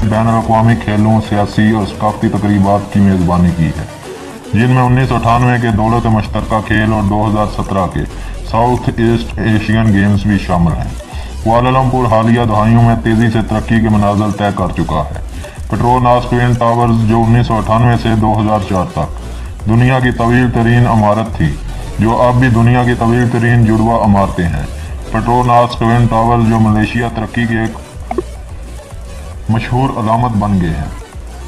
बैनुल-अक़वामी खेलों, सियासी और सकाफ़ती तक़रीबात की मेज़बानी की है, जिनमें 1998 के दौलत मुश्तरका खेल और 2017 के साउथ ईस्ट एशियन गेम्स भी शामिल हैं। कुआलालंपुर हालिया दहाइयों में तेज़ी से तरक्की के मनाज़िल तय कर चुका है। पेट्रोनास ट्विन टावर्स, जो 1998 से 2004 तक दुनिया की तवील तरीन इमारत थी, जो अब भी दुनिया की तवील तरीन जुड़वा इमारतें हैं। पेट्रोनास ट्विन टावर्स, जो मलेशिया तरक्की की एक मशहूर अलामत बन गए हैं।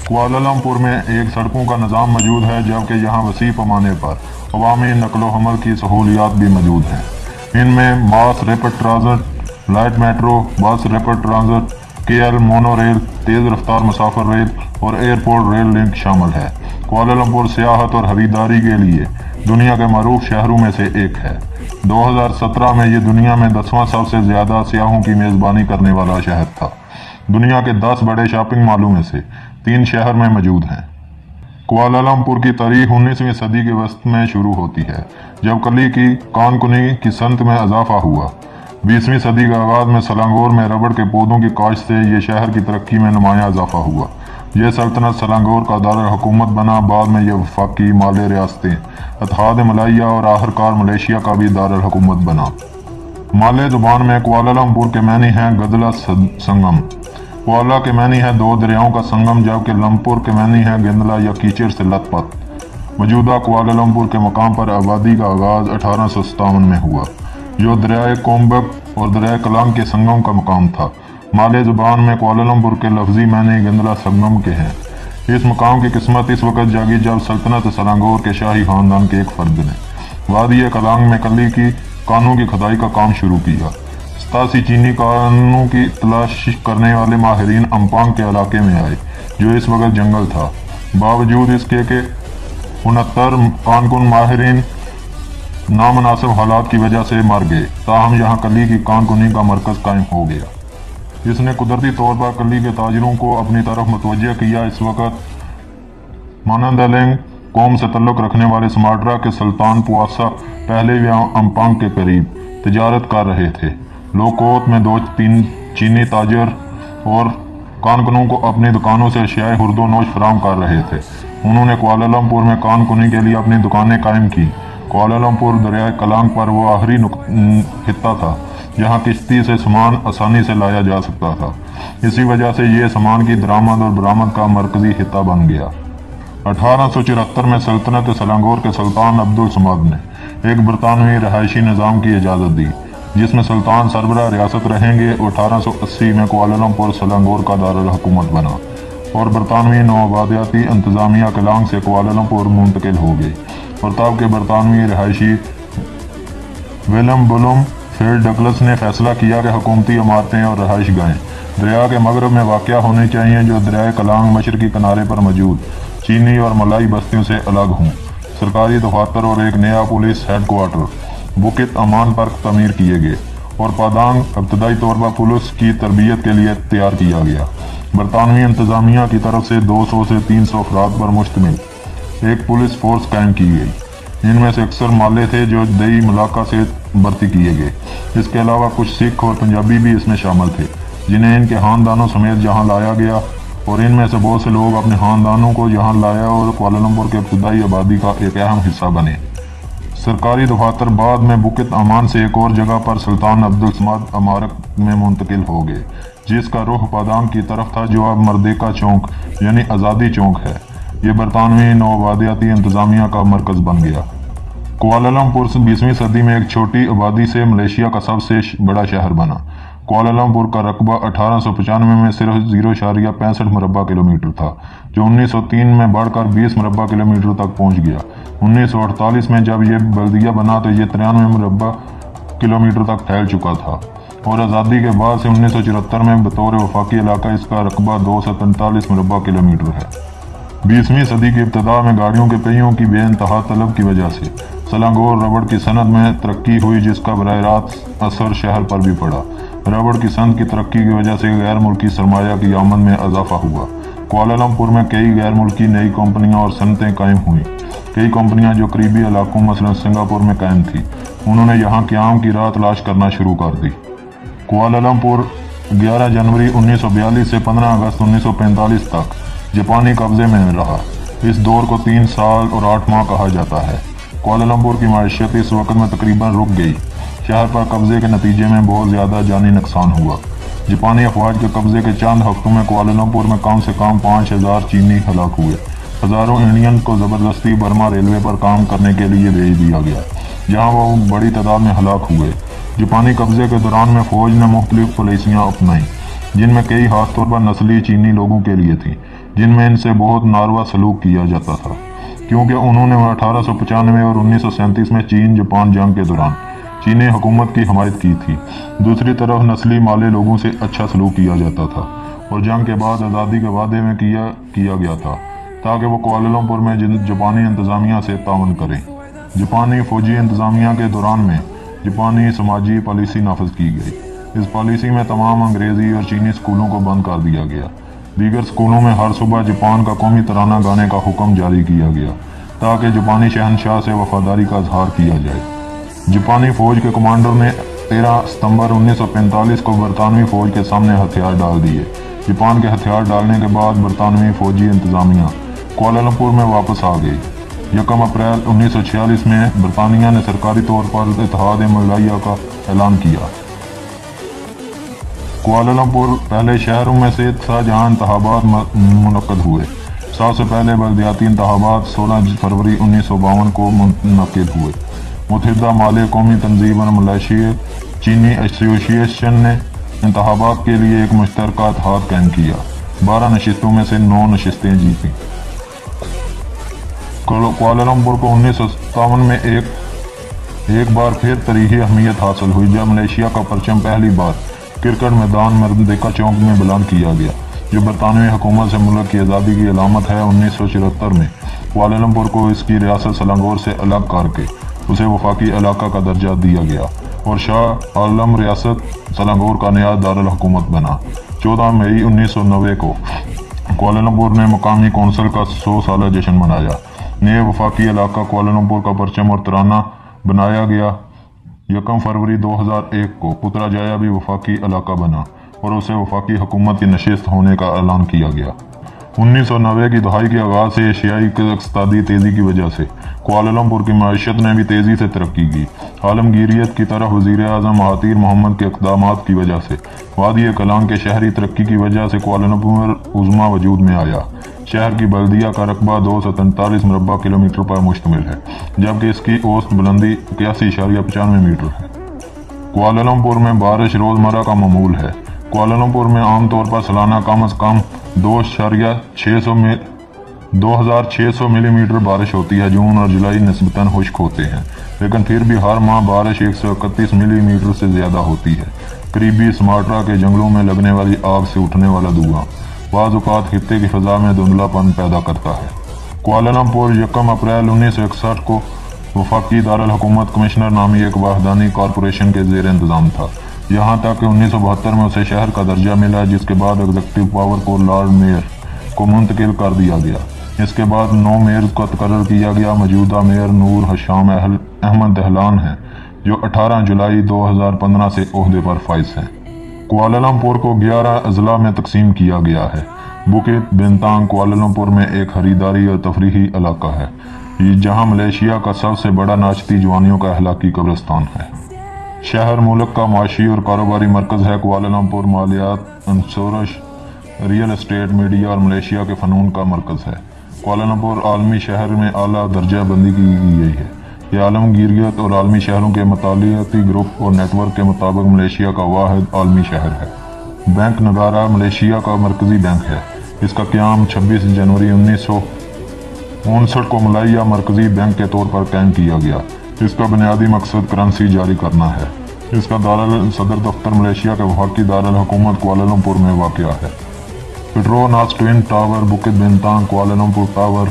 कुआलालंपुर में एक सड़कों का निज़ाम मौजूद है, जबकि यहाँ वसी पैमाने पर अवामी नकलो हमल की सहूलियात भी मौजूद हैं। इनमें mass rapid transit, light metro, bus rapid transit, KL monorail, तेज़ रफ्तार मुसाफिर रेल और एयरपोर्ट रेल लिंक शामिल है। कुआलालंपुर सियाहत और खरीदारी के लिए दुनिया के मरूफ शहरों में से एक है। 2017 में ये दुनिया में 10वां सबसे ज़्यादा सियाहों की मेज़बानी करने वाला शहर था। दुनिया के 10 बड़े शॉपिंग मॉलों में से 3 शहर में मौजूद हैं। कुआलालंपुर की तारीख 19वीं सदी के वस्त में शुरू होती है, जब कली की कानकुनी की सनत में इजाफा हुआ। 20वीं सदी के आगाज में सलांगोर में रबड़ के पौधों की काश्त से ये शहर की तरक्की में नुमायां इजाफा हुआ। यह सल्तनत सलांगोर का दारुल हुकूमत बना। बाद में यह वफाकी माले रियासतें, इत्तेहाद मलाया और आखिरकार मलेशिया का भी दारुल हुकूमत बना। माले जुबान में कुआलालंपुर के मैनी हैं गदला संगम। कुआला के मैनी है 2 दरियाओं का संगम, जबकि लंपुर के मैनी है गिंदला या कीचड़ से लथपथ। मौजूदा कुआलालंपुर के मकाम पर आबादी का आगाज 1857 में हुआ, जो दरियाए कोम्बक और दरियाए कलांग के संगम का मकाम था। माले जुबान में कुआलालंपुर के लफ्जी मैनी गिंदला संगम के हैं। इस मकाम की किस्मत इस वक्त जागी जब सल्तनत सलांगोर के शाही खानदान के एक फर्द ने वादी कलांग में कली की कानों की खुदाई का काम शुरू किया। 87 चीनी कानों की तलाश करने वाले माहिरीन अम्पांग के इलाके में आए, जो इस वक्त जंगल था। बावजूद इसके के 69 कानकुन माहिरीन नामनासिब हालात की वजह से मर गए, ताहम यहाँ कली की कानकुनी का मरकज़ कायम हो गया। इसने कुदरती तौर पर कली के ताजरों को अपनी तरफ मुतवज्जह किया। इस वक्त मानंदलेंग कौम से तल्लुक़ रखने वाले सुमाट्रा के सुल्तान पुआसा पहले भी अम्पांग के करीब तिजारत कर रहे थे। लोकोत में 2-3 चीनी ताजर और कानकुनों को अपनी दुकानों से अशियाए हुर्दो नोश फराम कर रहे थे। उन्होंने कुआलालंपुर में कानकुनी के लिए अपनी दुकानें कायम की। कुआलालंपुर दरियाए कलांग पर वो आखिरी हिस्सा था जहाँ किश्ती से सामान आसानी से लाया जा सकता था। इसी वजह से ये सामान की दरामद और बरामद का मरकजी हिस्सा बन गया। 1874 में सल्तनत सलांगोर के सुल्तान अब्दुल समद ने एक बरतानवी रहायशी निज़ाम की इजाज़त दी, जिसमें सुल्तान सरबराह रियासत रहेंगे। 1880 में कुआलालंपुर सलांगोर का दारुल-हुकूमत बना और बरतानवी नौआबादियाती इंतज़ामिया केलांग से कुआलालंपुर मुंतकिल हो गई और तब के बरतानवी रिहायशी विलियम बुलम फील्ड डगलस ने फैसला किया कि हुकूमती इमारतें और रहाइश गाहें दरिया के मगरब में वाक़या होनी चाहिए, जो दरिया कलांग मशरकी किनारे पर मौजूद चीनी और मलाई बस्तियों से अलग हों। सरकारी दफातर और एक नया पुलिस हेडक्वार्टर बुकित अमान पर तमीर किए गए और पादांग इब्तदाई तौर पर पुलिस की तरबियत के लिए तैयार किया गया। बरतानवी इंतज़ामिया की तरफ से 200 से 300 अफराद पर मुश्तमिल एक पुलिस फोर्स कायम की गई। इनमें से अक्सर माले थे जो दई मलाका से भर्ती किए गए। इसके अलावा कुछ सिख और पंजाबी भी इसमें शामिल थे, जिन्हें इनके खानदानों समेत यहाँ लाया गया और इनमें से बहुत से लोग अपने खानदानों को यहाँ लाया और कुआलालंपुर के इब्तदाई आबादी का एक अहम हिस्सा बने। सरकारी दफातर बाद में बुकित अमान से एक और जगह पर सुल्तान अब्दुल समाद अमारक में मुंतकिल हो गए, जिसका रुख पादांग की तरफ था, जो अब मर्देका चौक यानी आज़ादी चौक है। ये बरतानवी नौआबादियाती इंतज़ामिया का मरकज़ बन गया। कुआलालंपुर 20वीं सदी में एक छोटी आबादी से मलेशिया का सबसे बड़ा शहर बना। कुआलालंपुर का रकबा 1895 में सिर्फ 0.65 मुरबा किलोमीटर था, जो 1903 में बढ़कर 20 मुरबा किलोमीटर तक पहुंच गया। 1948 में जब यह बल्दिया बना तो ये 93 मुरबा किलोमीटर तक फैल चुका था और आज़ादी के बाद से 1974 में बतौर वफाकी इलाका इसका रकबा 243 मुरबा किलोमीटर है। 20वीं सदी की इब्तदा में गाड़ियों के पहियों की बेइंतहा तलब की वजह से सलांगोर रबड़ की सनत में तरक्की हुई, जिसका बराह रास्त असर शहर पर भी पड़ा। रबड़ की सनत की तरक्की की वजह से गैर मुल्की सरमाया की आमद में इजाफा हुआ। कुआलालंपुर में कई गैर मुल्की नई कंपनियां और सनतें कायम हुई। कई कंपनियां जो करीबी इलाकों मसलन सिंगापुर में कायम थी, उन्होंने यहाँ क़याम की राह तलाश करना शुरू कर दी। कुआलालंपुर 11 जनवरी 1942 से 15 अगस्त 1945 तक जापानी कब्जे में रहा। इस दौर को 3 साल और 8 माह कहा जाता है। कुआलालंपुर की माशियत इस वक्त में तकरीबन रुक गई। शहर पर कब्जे के नतीजे में बहुत ज़्यादा जानी नुकसान हुआ। जापानी अफवाज के कब्जे के चंद हफ्तों में कुआलालंपुर में कम से कम 5000 चीनी हलाक हुए। हज़ारों इंडियन को ज़बरदस्ती बर्मा रेलवे पर काम करने के लिए भेज दिया गया, जहाँ वो बड़ी तादाद में हलाक हुए। जापानी कब्जे के दौरान में फ़ौज ने मुख्तलिफ पॉलिसियाँ अपनाई, जिनमें कई खास तौर पर नस्ली चीनी लोगों के लिए थी, जिनमें इनसे बहुत नारवा सलूक किया जाता था, क्योंकि उन्होंने 1895 और 1937 में चीन जापान जंग के दौरान चीनी हुकूमत की हमायत की थी। दूसरी तरफ नस्ली माले लोगों से अच्छा सलूक किया जाता था और जंग के बाद आज़ादी के वादे में किया गया था, ताकि वो कुआलालंपुर में जापानी इंतज़ामिया से तावन करें। जापानी फ़ौजी इंतज़ामिया के दौरान में जापानी समाजी पॉलिसी नाफिज की गई। इस पॉलिसी में तमाम अंग्रेज़ी और चीनी स्कूलों को बंद कर दिया गया। दीगर स्कूलों में हर सुबह जापान का कौमी तराना गाने का हुक्म जारी किया गया, ताकि जापानी शहनशाह से वफादारी का इजहार किया जाए। जापानी फ़ौज के कमांडर ने 13 सितंबर 1945 को बरतानवी फ़ौज के सामने हथियार डाल दिए। जापान के हथियार डालने के बाद बरतानवी फ़ौजी इंतज़ामिया कुआलालंपुर में वापस आ गई। 1 अप्रैल 1946 में बरतानिया ने सरकारी तौर पर इत्तेहाद मलाया का ऐलान किया। कुआलालंपुर पहले शहरों में से था जहाँ इंतखाबात मुनक्कद हुए। सबसे पहले बल्दियाती इंतखाबात 16 फरवरी 1952 को मुनक्किद हुए। मुत्तहिदा माले कौमी तंजीम और मलेशिया चीनी एसोसिएशन ने इंतखाबात के लिए एक मुश्तरका इत्तेहाद कायम किया। 12 नशिस्तों में से 9 नशिस्तें जीतीं। कुआलालंपुर को 1957 में एक बार फिर तारीखी अहमियत हासिल हुई, जब मलेशिया का परचम पहली बार क्रिकेट मैदान मर्देका चौक में बुलंद किया गया, जो बरतानवी हुकूमत से मुल्क की आज़ादी की अलामत है। 1974 में कुआलालंपुर को इसकी रियासत सलांगोर से अलग करके उसे वफाकी इलाका का दर्जा दिया गया और शाह आलम रियासत सलांगोर का नया दारुल हुकूमत बना। 14 मई 1990 को कुआलालंपुर ने मुकामी कौंसिल का 100 साला जश्न मनाया। नए वफाकी इलाका कुआलालंपुर का परचम और तराना बनाया गया। 1 फरवरी 2001 को पुतराजाया भी वफाकी इलाका बना और उसे वफाकी हुकूमत की नशिस्त होने का ऐलान किया गया। 1990 की दहाई के आगाज़ से एशियाई इक़्तिसादी तेज़ी की वजह से कुआलालंपुर की माशियत ने भी तेज़ी से तरक्की की। आलमगीरियत की तरफ वज़ीर आज़म महातीर मोहम्मद के इक़दामात की वजह से वादी कलांग के शहरी तरक्की की वजह से कुआलालंपुर उज़्मा वजूद में आया। शहर की बल्दिया का रकबा 243 मुरबा किलोमीटर पर मुश्तमिल है, जबकि इसकी औसत बुलंदी 81.95 मीटर है। कुआलालंपुर में बारिश रोजमर्रा का मामूल है। कुआलालंपुर में आमतौर पर सालाना कम से कम 2,600 मिलीमीटर बारिश होती है। जून और जुलाई निस्बतन खुश्क होते हैं, लेकिन फिर भी हर माह बारिश 131 मिलीमीटर से ज़्यादा होती है। करीबी सुमाट्रा के जंगलों में लगने वाली आग से उठने वाला धुआं बाज़ औक़ात खित्ते की फ़ज़ा में धुंधलापन पैदा करता है। कुआलालंपुर 1 अप्रैल 1961 को वफाकी दारुल हुकूमत कमिश्नर नामी एक वाहिदानी कॉरपोरेशन के ज़ेर इंतज़ाम था, यहाँ तक कि 1972 में उसे शहर का दर्जा मिला, जिसके बाद एग्जीक्यूटिव पावर को लॉर्ड मेयर को मुंतकिल कर दिया गया। इसके बाद 9 मेयर को तकर्रर किया गया। मौजूदा मेयर नूर हशाम अहमद दहलान हैं, जो 18 जुलाई 2015 से ओहदे पर फाइज हैं। कुआलालंपुर को 11 अजला में तकसीम किया गया है। बुकित बिंतांग कुआलालंपुर में एक खरीदारी और तफरीही इलाका है, जहाँ मलेशिया का सबसे बड़ा नाचती जवानियों का अखलाकी कब्रिस्तान है। शहर मुल्क का माशी और कारोबारी मरकज़ है। कुआलालंपुर मालियात, इंश्योरेंस, रियल एस्टेट, मीडिया और मलेशिया के फ़नून का मरकज़ है। कुआलालंपुर आलमी शहर में आला दर्जा बंदी की गई है। ये आलमगीरियत और आलमी शहरों के मतालियाती ग्रुप और नेटवर्क के मुताबिक मलेशिया का वाहिद आलमी शहर है। बैंक नगारा मलेशिया का मरकज़ी बैंक है। इसका क़याम 26 जनवरी 1959 को मलाइया मरकज़ी बैंक के तौर पर कायम किया गया। इसका बुनियादी मकसद करेंसी जारी करना है। इसका सदर दफ्तर मलेशिया के वफाकी दारुल हुकूमत कुआलालंपुर में वाक़या है। Petronas twin tower, Bukit Bintang Kuala Lumpur tower,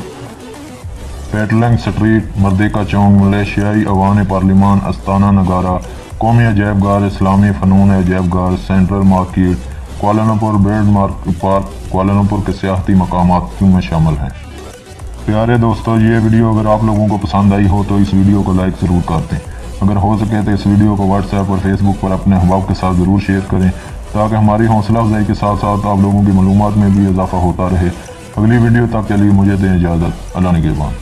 Petaling street, Merdeka चौक, मलेशियाई अवान पार्लिमान, अस्ताना नगारा, कौमी अजायबगार, इस्लामी फ़नून अजायबगार, central market, Kuala Lumpur bird park Kuala Lumpur के सियाहती मकामात में शामिल हैं। प्यारे दोस्तों, ये वीडियो अगर आप लोगों को पसंद आई हो तो इस वीडियो को लाइक ज़रूर कर दें। अगर हो सके तो इस वीडियो को व्हाट्सएप और फेसबुक पर अपने अहबाब के साथ ज़रूर शेयर करें, ताकि हमारी हौसला अफजाई के साथ साथ आप लोगों की मालूमात में भी इजाफा होता रहे। अगली वीडियो तक के लिए मुझे दें इजाज़त। अल्लाह निगहबान।